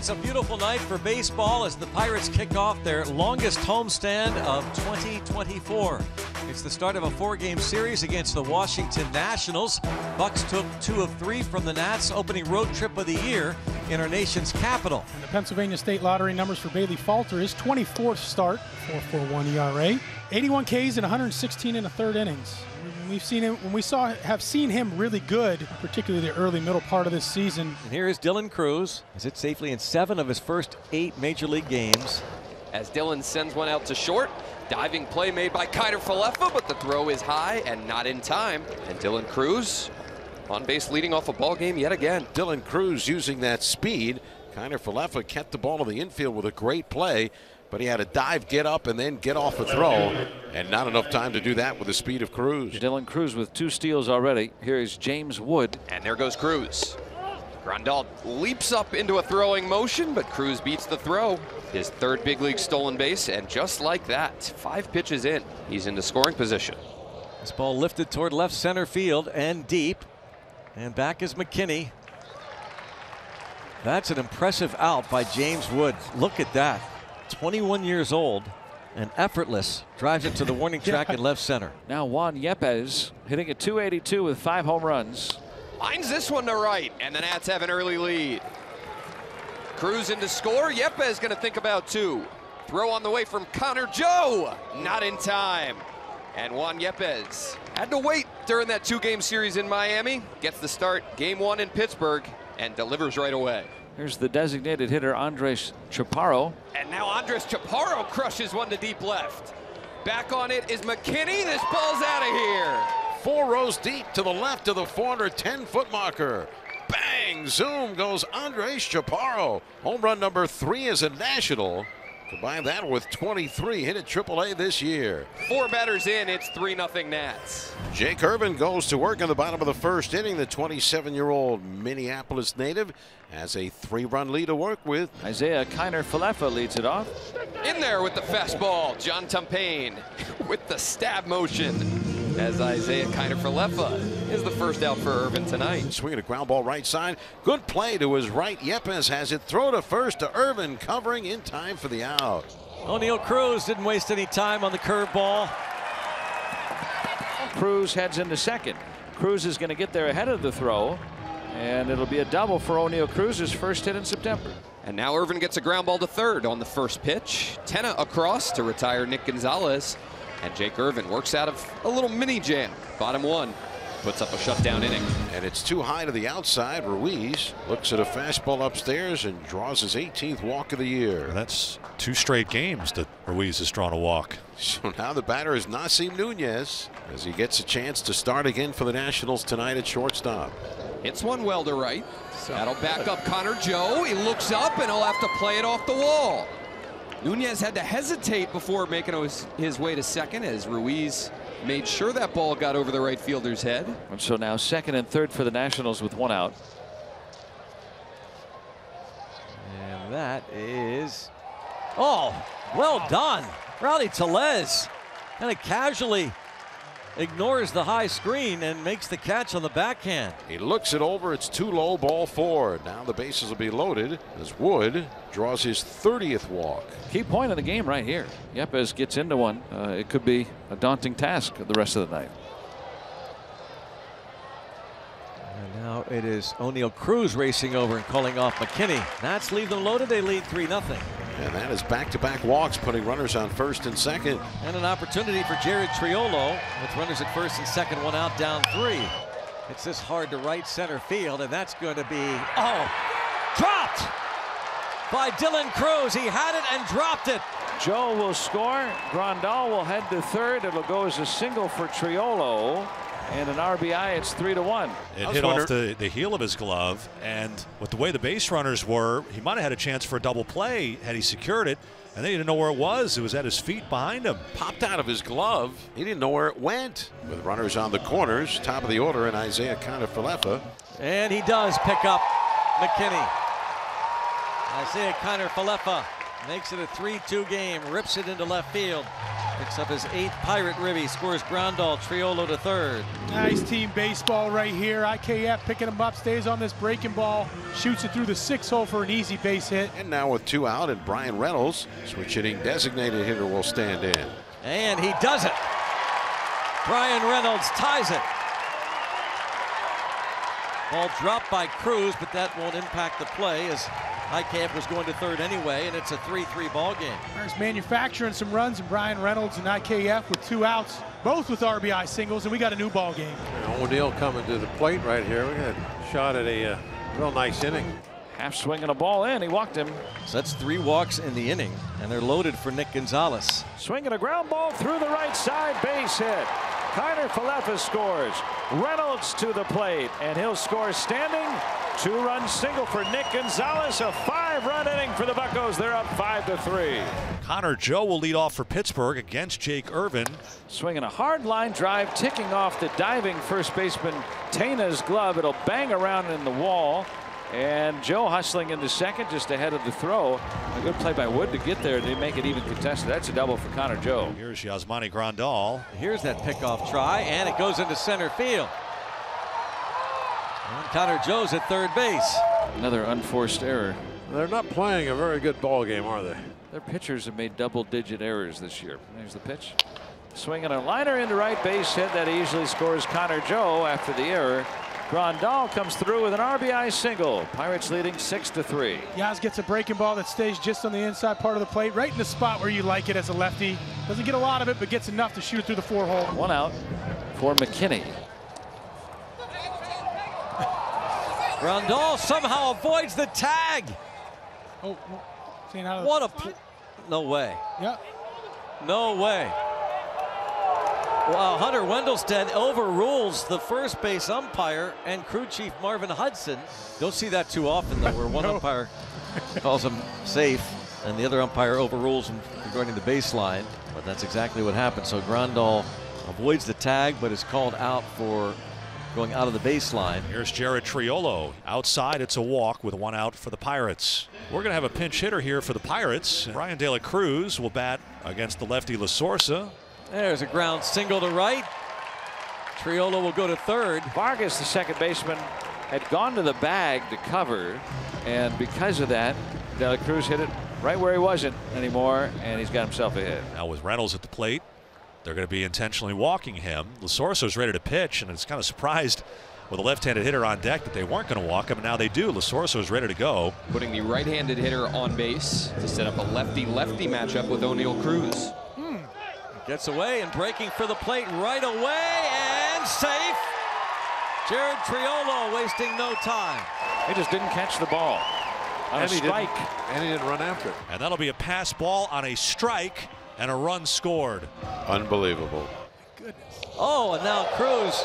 It's a beautiful night for baseball as the Pirates kick off their longest homestand of 2024. It's the start of a 4-game series against the Washington Nationals. Bucks took 2 of 3 from the Nats, opening road trip of the year in our nation's capital. And the Pennsylvania State Lottery numbers for Bailey Falter, his 24th start, 4.41 ERA, 81 Ks in 116 and a third innings. We've seen him when we have seen him really good, particularly the early middle part of this season. And here is Dylan Cruz. Is it safely in 7 of his first 8 major league games. As Dylan sends one out to short, diving play made by Kiner Falefa, but the throw is high and not in time. And Dylan Cruz on base leading off a ball game yet again. Dylan Cruz using that speed. Kiner Falefa kept the ball in the infield with a great play, but he had to dive, get up, and then get off a throw, and not enough time to do that with the speed of Cruz. Dylan Cruz with 2 steals already. Here is James Wood. And there goes Cruz. Grandal leaps up into a throwing motion, but Cruz beats the throw. His 3rd big league stolen base, and just like that, 5 pitches in, he's into scoring position. This ball lifted toward left center field and deep. And back is McKinney. That's an impressive out by James Wood. Look at that. 21 years old and effortless, drives it to the warning track in left center. Now Juan Yepez hitting at .282 with 5 home runs. Lines this one to right, and the Nats have an early lead. Cruz in to score. Yepez going to think about 2. Throw on the way from Connor Joe. Not in time. And Juan Yepez had to wait during that 2-game series in Miami. Gets the start game 1 in Pittsburgh and delivers right away. Here's the designated hitter, Andres Chaparro. And now Andres Chaparro crushes one to deep left. Back on it is McKinney. This ball's out of here. 4 rows deep to the left of the 410-foot marker. Bang! Zoom goes Andres Chaparro. Home run number 3 as a National. Combine that with 23 hit at AAA this year. 4 batters in, it's 3-0 Nats. Jake Irvin goes to work in the bottom of the 1st inning. The 27-year-old Minneapolis native has a 3-run lead to work with. Isaiah Kiner Falefa leads it off. In there with the fastball, John Tumpain with the stab motion. As Isaiah Kiner Falefa is the first out for Irvin tonight. Swinging a ground ball right side. Good play to his right. Yepez has it. Throw to first to Irvin, covering in time for the out. O'Neill Cruz didn't waste any time on the curveball. Cruz heads into second. Cruz is going to get there ahead of the throw, and it'll be a double for O'Neill Cruz's first hit in September. And now Irvin gets a ground ball to third on the first pitch. Tenna across to retire Nick Gonzalez. And Jake Irvin works out of a little mini jam. Bottom 1 puts up a shutdown inning. And it's too high to the outside. Ruiz looks at a fastball upstairs and draws his 18th walk of the year. That's 2 straight games that Ruiz has drawn a walk. So now the batter is Nasim Nunez as he gets a chance to start again for the Nationals tonight at shortstop. Hits one well to right. That'll back up Connor Joe. He looks up and he'll have to play it off the wall. Nunez had to hesitate before making his way to second as Ruiz made sure that ball got over the right fielder's head. And so now second and third for the Nationals with 1 out. And that is, oh, well done. Rowdy Tellez kind of casually ignores the high screen and makes the catch on the backhand. He looks it over. It's too low, ball 4. Now the bases will be loaded as Wood draws his 30th walk. Key point of the game right here. Yepez gets into one. It could be a daunting task the rest of the night. And now it is O'Neill Cruz racing over and calling off McKinney. Nats leave them loaded. They lead 3-0. And that is back-to-back walks, putting runners on first and second. And an opportunity for Jared Triolo with runners at first and second, 1 out, down 3. It's this hard to right center field, and that's going to be, oh, dropped by Dylan Cruz. He had it and dropped it. Joe will score. Grandal will head to third. It'll go as a single for Triolo. And an RBI, it's 3-1. It hit off the heel of his glove, and with the way the base runners were, he might have had a chance for a double play had he secured it, and they didn't know where it was. It was at his feet behind him. Popped out of his glove. He didn't know where it went. With runners on the corners, top of the order, and Isaiah Kiner Falefa. And he does pick up McKinney. Isaiah Kiner Falefa makes it a 3-2 game, rips it into left field. Picks up his 8th Pirate ribby, scores Grandal, Triolo to third. Nice team baseball right here. IKF picking him up, stays on this breaking ball, shoots it through the 6-hole for an easy base hit. And now with 2 out, and Brian Reynolds, switch hitting designated hitter, will stand in. And he does it. Brian Reynolds ties it. Ball dropped by Cruz, but that won't impact the play as IKF was going to third anyway, and it's a 3-3 ball game. There's manufacturing some runs, and Brian Reynolds and IKF with 2 outs, both with RBI singles, and we got a new ball game. O'Neill coming to the plate right here. We got a shot at a real nice inning. Half swinging a ball in. He walked him. So that's 3 walks in the inning, and they're loaded for Nick Gonzalez. Swinging a ground ball through the right side, base hit. Kiner Falefa scores. Reynolds to the plate, and he'll score standing. 2-run single for Nick Gonzalez. A 5-run inning for the Buccos. They're up 5-3. Connor Joe will lead off for Pittsburgh against Jake Irvin. Swinging a hard line drive, ticking off the diving first baseman Tena's glove. It'll bang around in the wall. And Joe hustling into second just ahead of the throw. A good play by Wood to get there to make it even contested. That's a double for Connor Joe. Here's Yasmani Grandal. Here's that pickoff try, and it goes into center field. And Connor Joe's at third base. Another unforced error. They're not playing a very good ball game, are they? Their pitchers have made double-digit errors this year. There's the pitch. Swinging a liner into right base hit that easily scores Connor Joe after the error. Grandal comes through with an RBI single. Pirates leading 6-3. Yaz gets a breaking ball that stays just on the inside part of the plate, right in the spot where you like it as a lefty. Doesn't get a lot of it, but gets enough to shoot it through the 4-hole. 1 out for McKinney. Grandal somehow avoids the tag. Oh, staying out of What a no way. Yeah. No way. Wow, Hunter Wendelstedt overrules the first base umpire and crew chief Marvin Hudson. Don't see that too often, though, where one umpire calls him safe and the other umpire overrules him regarding the baseline. But that's exactly what happened. So Grandal avoids the tag, but is called out for going out of the baseline. Here's Jared Triolo. Outside, it's a walk with 1 out for the Pirates. We're going to have a pinch hitter here for the Pirates. Brian De La Cruz will bat against the lefty La Sorsa. There's a ground single to right. Triolo will go to third. Vargas, the second baseman, had gone to the bag to cover, and because of that, De La Cruz hit it right where he wasn't anymore, and he's got himself a hit. Now with Reynolds at the plate, they're going to be intentionally walking him. La Sorsa's ready to pitch, and it's kind of surprised with a left-handed hitter on deck that they weren't going to walk him, and now they do. La Sorsa's ready to go. Putting the right-handed hitter on base to set up a lefty-lefty matchup with O'Neill Cruz. Gets away and breaking for the plate right away and safe. Jared Triolo wasting no time. He just didn't catch the ball on a strike. And he didn't run after it. And that'll be a pass ball on a strike and a run scored. Unbelievable. Oh, and now Cruz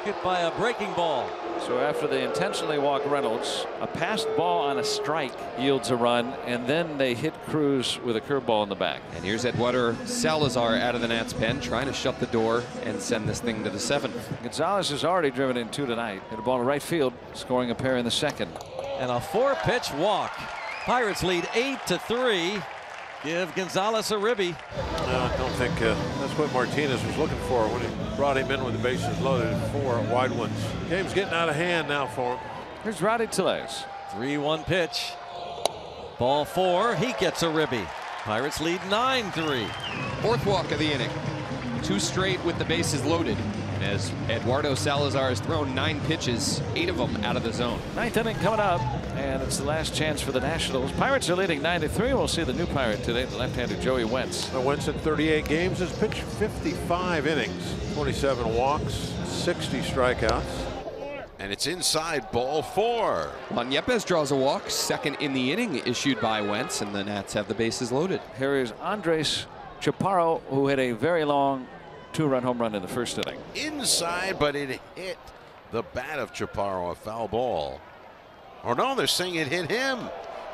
hit by a breaking ball. So after they intentionally walk Reynolds, a passed ball on a strike yields a run, and then they hit Cruz with a curveball in the back. And here's Eduardo Salazar out of the Nats pen, trying to shut the door and send this thing to the 7th. Gonzalez has already driven in 2 tonight. Hit a ball to right field, scoring a pair in the 2nd. And a 4-pitch walk. Pirates lead 8-3. Give Gonzalez a ribby. No, I don't think that's what Martinez was looking for when he brought him in with the bases loaded, 4 wide ones. Game's getting out of hand now for him. Here's Rowdy Tellez. 3-1 pitch. Ball 4. He gets a ribby. Pirates lead 9-3. 4th walk of the inning. 2 straight with the bases loaded. And as Eduardo Salazar has thrown 9 pitches, 8 of them out of the zone. 9th inning coming up, and it's the last chance for the Nationals. Pirates are leading 9-3. We'll see the new Pirate today, the left-hander Joey Wentz. Wentz in 38 games has pitched 55 innings, 27 walks, 60 strikeouts. And it's inside, ball 4. Juan Yepes draws a walk, 2nd in the inning issued by Wentz, and the Nats have the bases loaded. Here is Andres Chaparro, who hit a very long 2-run home run in the 1st inning. Inside, but it hit the bat of Chaparro, a foul ball. Or no, they're saying it hit him.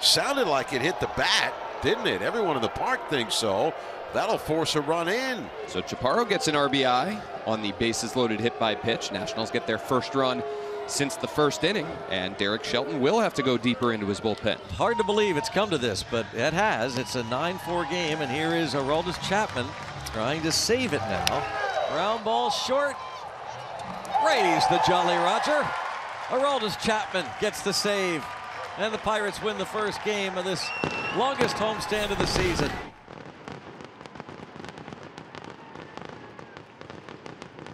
Sounded like it hit the bat, didn't it? Everyone in the park thinks so. That'll force a run in. So Chaparro gets an RBI on the bases loaded hit by pitch. Nationals get their first run since the 1st inning, and Derek Shelton will have to go deeper into his bullpen. Hard to believe it's come to this, but it has. It's a 9-4 game, and here is Aroldis Chapman Trying to save it now. Ground ball short. Raised the Jolly Roger. Aroldis Chapman gets the save. And the Pirates win the first game of this longest homestand of the season.